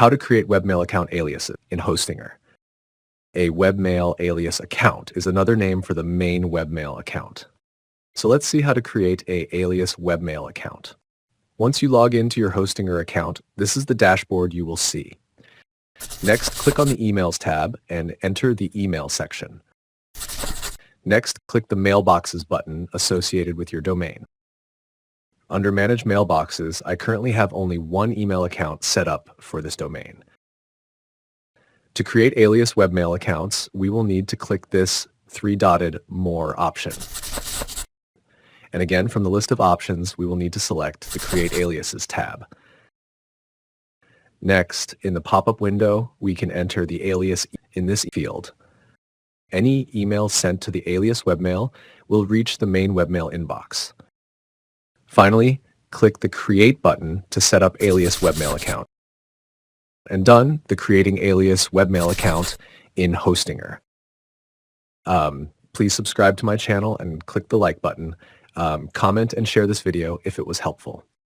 How to create webmail account aliases in Hostinger. A webmail alias account is another name for the main webmail account. So let's see how to create an alias webmail account. Once you log into your Hostinger account, this is the dashboard you will see. Next, click on the Emails tab and enter the Email section. Next, click the Mailboxes button associated with your domain. Under Manage Mailboxes, I currently have only one email account set up for this domain. To create alias webmail accounts, we will need to click this three-dotted More option. And again, from the list of options, we will need to select the Create Aliases tab. Next, in the pop-up window, we can enter the alias in this field. Any email sent to the alias webmail will reach the main webmail inbox. Finally, click the Create button to set up alias webmail account. And done the creating alias webmail account in Hostinger. Please subscribe to my channel and click the like button. Comment and share this video if it was helpful.